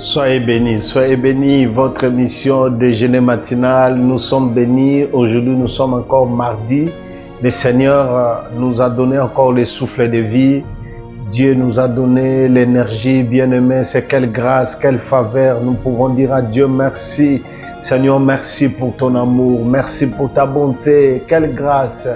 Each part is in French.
Soyez bénis, votre émission déjeuner matinal, nous sommes bénis, aujourd'hui nous sommes encore mardi, le Seigneur nous a donné encore le souffle de vie, Dieu nous a donné l'énergie, bien-aimé, c'est quelle grâce, quelle faveur, nous pouvons dire à Dieu merci, Seigneur, merci pour ton amour, merci pour ta bonté, quelle grâce.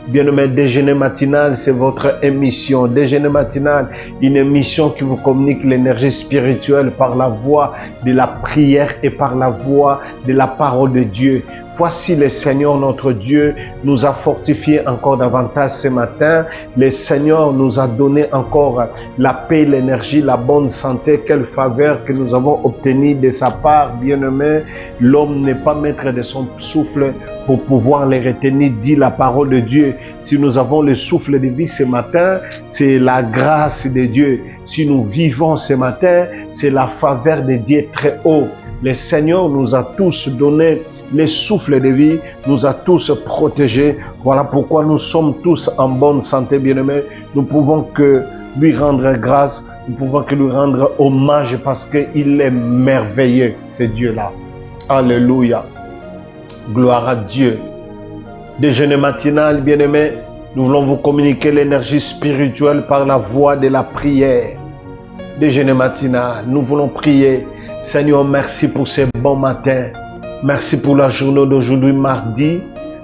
Bien-aimé, déjeuner matinal, c'est votre émission. Déjeuner matinal, une émission qui vous communique l'énergie spirituelle par la voie de la prière et par la voie de la parole de Dieu. Voici le Seigneur notre Dieu nous a fortifiés encore davantage ce matin. Le Seigneur nous a donné encore la paix, l'énergie, la bonne santé. Quelle faveur que nous avons obtenue de sa part, bien-aimé. L'homme n'est pas maître de son souffle pour pouvoir les retenir, dit la parole de Dieu. Si nous avons le souffle de vie ce matin, c'est la grâce de Dieu. Si nous vivons ce matin, c'est la faveur de Dieu très haut. Le Seigneur nous a tous donné le souffle de vie, nous a tous protégés. Voilà pourquoi nous sommes tous en bonne santé, bien-aimés. Nous pouvons que lui rendre grâce, nous pouvons que lui rendre hommage parce qu'il est merveilleux, ce Dieu-là. Alléluia. Gloire à Dieu. Déjeuner matinal, bien-aimés, nous voulons vous communiquer l'énergie spirituelle par la voie de la prière. Déjeuner matinal, nous voulons prier. Seigneur, merci pour ce bon matin. Merci pour la journée d'aujourd'hui, mardi.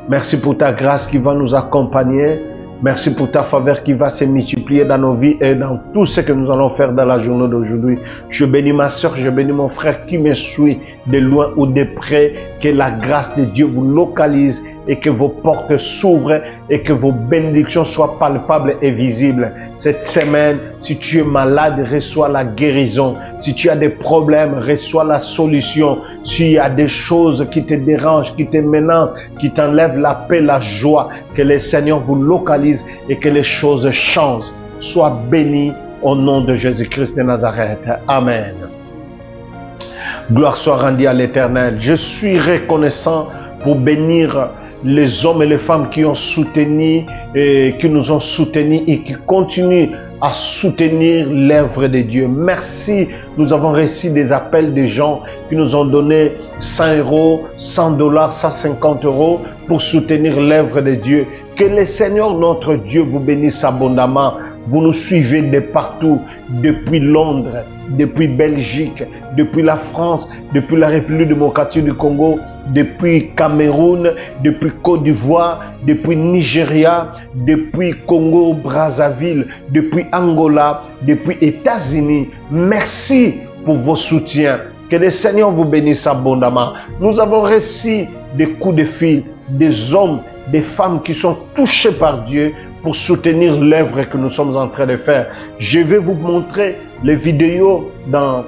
Merci pour ta grâce qui va nous accompagner. Merci pour ta faveur qui va se multiplier dans nos vies et dans tout ce que nous allons faire dans la journée d'aujourd'hui. Je bénis ma soeur, je bénis mon frère qui me suit de loin ou de près. Que la grâce de Dieu vous localise et que vos portes s'ouvrent et que vos bénédictions soient palpables et visibles. Cette semaine, si tu es malade, reçois la guérison. Si tu as des problèmes, reçois la solution. S'il y a des choses qui te dérangent, qui te menacent, qui t'enlèvent la paix, la joie, que le Seigneur vous localise et que les choses changent. Sois béni au nom de Jésus-Christ de Nazareth. Amen. Gloire soit rendue à l'Éternel. Je suis reconnaissant pour bénir les hommes et les femmes qui ont soutenu et qui nous ont soutenus et qui continuent à soutenir l'œuvre de Dieu. Merci. Nous avons reçu des appels de gens qui nous ont donné 100 euros, 100 dollars, 150 euros pour soutenir l'œuvre de Dieu. Que le Seigneur notre Dieu vous bénisse abondamment. Vous nous suivez de partout, depuis Londres, depuis Belgique, depuis la France, depuis la République démocratique du Congo, depuis Cameroun, depuis Côte d'Ivoire, depuis Nigeria, depuis Congo, Brazzaville, depuis Angola, depuis États-Unis. Merci pour vos soutiens. Que le Seigneur vous bénisse abondamment. Nous avons reçu des coups de fil, des hommes, des femmes qui sont touchés par Dieu pour soutenir l'œuvre que nous sommes en train de faire. Je vais vous montrer les vidéos dans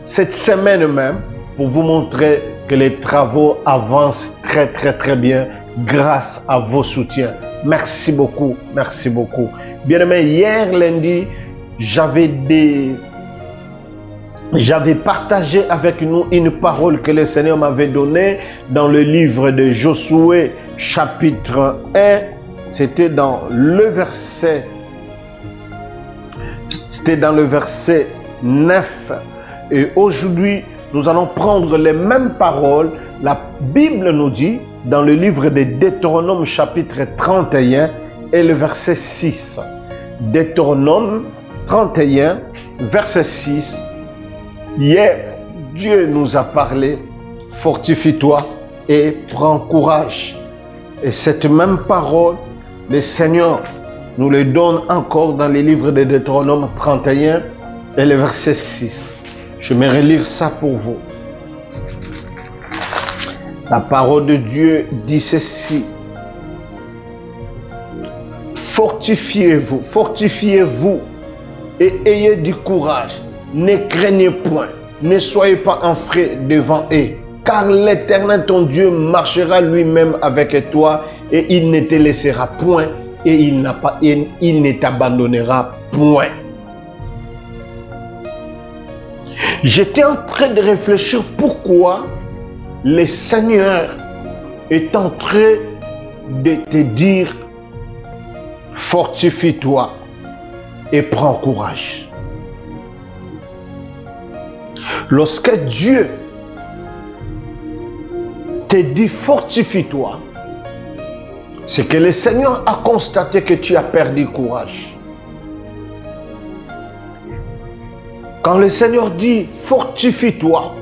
cette semaine même pour vous montrer que les travaux avancent très bien grâce à vos soutiens. Merci beaucoup, merci beaucoup. Bien-aimés, hier lundi, j'avais partagé avec nous une parole que le Seigneur m'avait donnée dans le livre de Josué, chapitre 1. C'était dans le verset 9. Et aujourd'hui, nous allons prendre les mêmes paroles. La Bible nous dit, dans le livre de Deutéronome, chapitre 31, et le verset 6. Deutéronome 31, verset 6. Hier, Dieu nous a parlé, fortifie-toi et prends courage. Et cette même parole, le Seigneur nous le donne encore dans les livres de Deutéronome 31 et le verset 6. Je vais relire ça pour vous. La parole de Dieu dit ceci. Fortifiez-vous et ayez du courage. Ne craignez point, ne soyez pas en frais devant eux, car l'Éternel ton Dieu marchera lui-même avec toi et il ne te laissera point et il ne t'abandonnera point. J'étais en train de réfléchir pourquoi le Seigneur est en train de te dire fortifie-toi et prends courage. Lorsque Dieu te dit fortifie-toi, c'est que le Seigneur a constaté que tu as perdu courage. Quand le Seigneur dit fortifie-toi,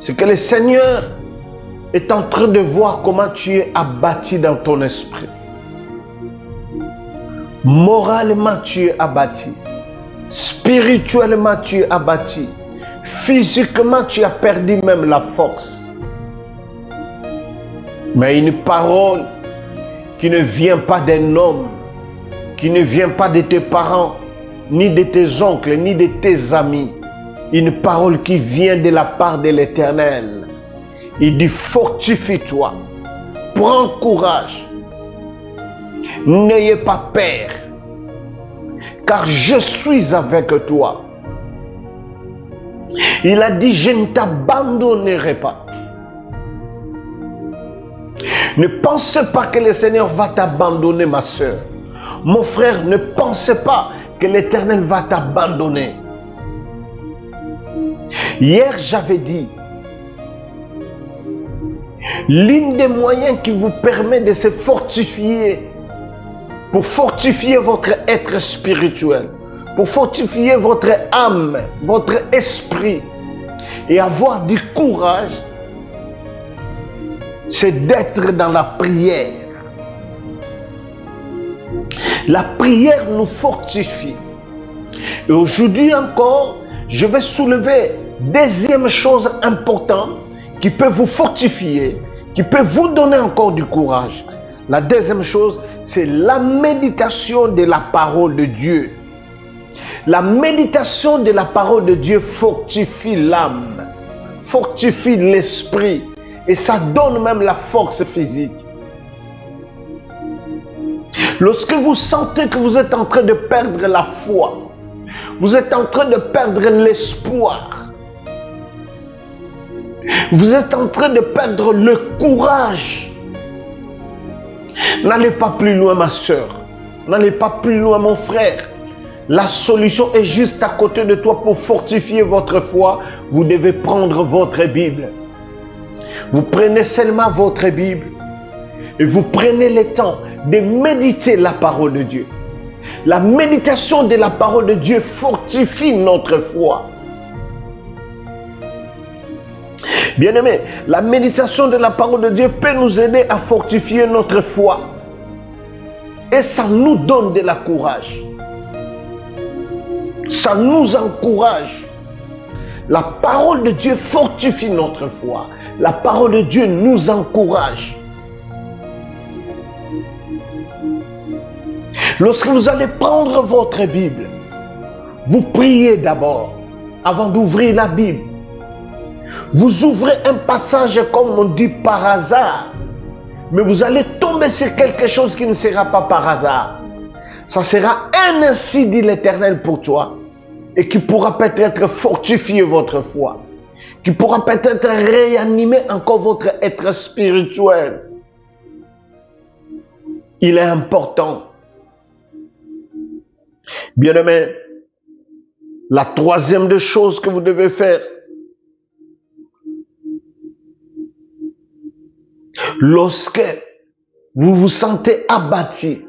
c'est que le Seigneur est en train de voir comment tu es abattu dans ton esprit. Moralement, tu es abattu. Spirituellement, tu es abattu. Physiquement, tu as perdu même la force. Mais une parole qui ne vient pas d'un homme, qui ne vient pas de tes parents, ni de tes oncles, ni de tes amis. Une parole qui vient de la part de l'Éternel. Il dit fortifie-toi, prends courage, n'ayez pas peur, car je suis avec toi. Il a dit je ne t'abandonnerai pas. Ne pensez pas que le Seigneur va t'abandonner, ma soeur. Mon frère, ne pensez pas que l'Éternel va t'abandonner. Hier, j'avais dit, l'un des moyens qui vous permet de se fortifier, pour fortifier votre être spirituel, pour fortifier votre âme, votre esprit, et avoir du courage, c'est d'être dans la prière. La prière nous fortifie. Et aujourd'hui encore, je vais soulever deuxième chose importante qui peut vous fortifier, qui peut vous donner encore du courage. La deuxième chose, c'est la méditation de la parole de Dieu. La méditation de la parole de Dieu fortifie l'âme, fortifie l'esprit et ça donne même la force physique. Lorsque vous sentez que vous êtes en train de perdre la foi, vous êtes en train de perdre l'espoir, vous êtes en train de perdre le courage, n'allez pas plus loin, ma soeur, n'allez pas plus loin, mon frère. La solution est juste à côté de toi. Pour fortifier votre foi, vous devez prendre votre Bible. Vous prenez seulement votre Bible et vous prenez le temps de méditer la parole de Dieu. La méditation de la parole de Dieu fortifie notre foi. Bien-aimés, la méditation de la parole de Dieu peut nous aider à fortifier notre foi. Et ça nous donne de la courage. Ça nous encourage. La parole de Dieu fortifie notre foi. La parole de Dieu nous encourage. Lorsque vous allez prendre votre Bible, vous priez d'abord avant d'ouvrir la Bible. Vous ouvrez un passage comme on dit par hasard, mais vous allez tomber sur quelque chose qui ne sera pas par hasard. Ça sera un ainsi dit l'Éternel pour toi et qui pourra peut-être fortifier votre foi, qui pourra peut-être réanimer encore votre être spirituel. Il est important. Bien-aimé, la troisième des choses que vous devez faire, lorsque vous vous sentez abattu,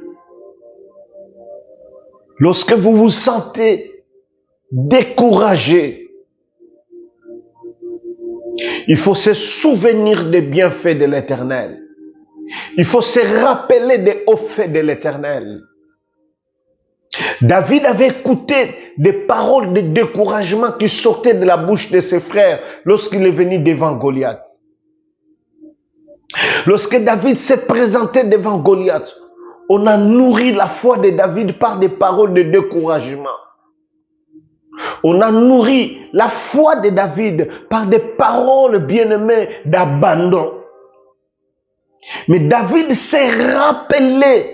lorsque vous vous sentez découragé, il faut se souvenir des bienfaits de l'Éternel. Il faut se rappeler des hauts faits de l'Éternel. David avait écouté des paroles de découragement qui sortaient de la bouche de ses frères lorsqu'il est venu devant Goliath. Lorsque David s'est présenté devant Goliath, on a nourri la foi de David par des paroles de découragement. On a nourri la foi de David par des paroles bien-aimées d'abandon. Mais David s'est rappelé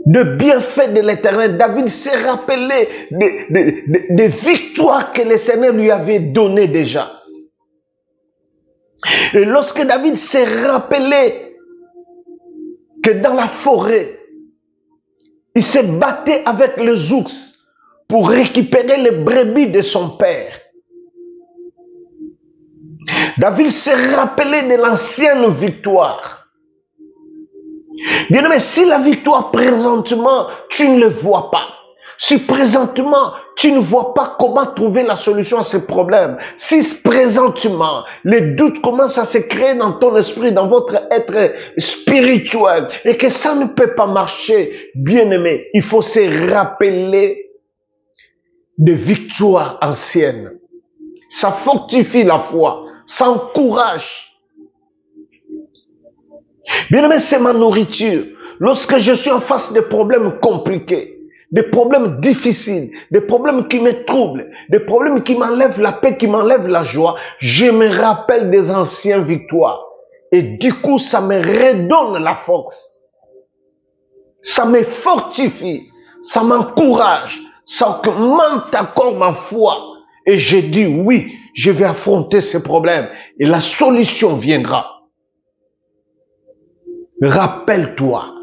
de bienfaits de l'Éternel. David s'est rappelé des victoires que le Seigneur lui avait données déjà. Et lorsque David s'est rappelé que dans la forêt, il se battait avec les ours pour récupérer les brebis de son père. David s'est rappelé de l'ancienne victoire. Bien-aimé, si la victoire présentement, tu ne le vois pas, si présentement, tu ne vois pas comment trouver la solution à ces problèmes, si présentement, les doutes commencent à se créer dans ton esprit, dans votre être spirituel, et que ça ne peut pas marcher, bien-aimé, il faut se rappeler des victoires anciennes. Ça fortifie la foi, ça encourage. Bien-aimé, c'est ma nourriture. Lorsque je suis en face de problèmes compliqués, des problèmes difficiles, des problèmes qui me troublent, des problèmes qui m'enlèvent la paix, qui m'enlèvent la joie, je me rappelle des anciennes victoires. Et du coup, ça me redonne la force. Ça me fortifie, ça m'encourage, ça augmente encore ma foi. Et je dis oui, je vais affronter ces problèmes et la solution viendra. Rappelle-toi,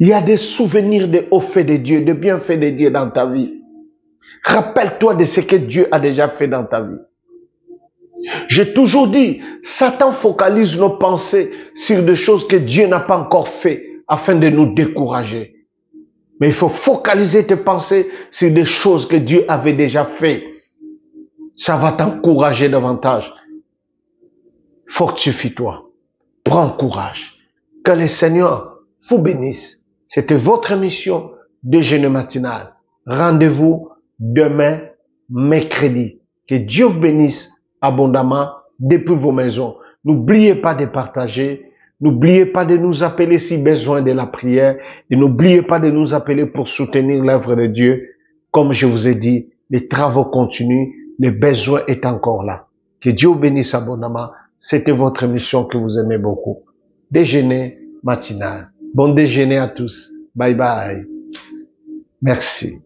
il y a des souvenirs des hauts faits de Dieu, des bienfaits de Dieu dans ta vie. Rappelle-toi de ce que Dieu a déjà fait dans ta vie. J'ai toujours dit, Satan focalise nos pensées sur des choses que Dieu n'a pas encore fait afin de nous décourager. Mais il faut focaliser tes pensées sur des choses que Dieu avait déjà fait. Ça va t'encourager davantage. Fortifie-toi. Prends courage. Que le Seigneur vous bénisse. C'était votre émission Déjeuner matinal. Rendez-vous demain, mercredi. Que Dieu vous bénisse abondamment depuis vos maisons. N'oubliez pas de partager. N'oubliez pas de nous appeler si besoin de la prière. Et n'oubliez pas de nous appeler pour soutenir l'œuvre de Dieu. Comme je vous ai dit, les travaux continuent. Le besoin est encore là. Que Dieu vous bénisse abondamment. C'était votre émission que vous aimez beaucoup. Déjeuner matinal. Bon déjeuner à tous. Bye bye. Merci.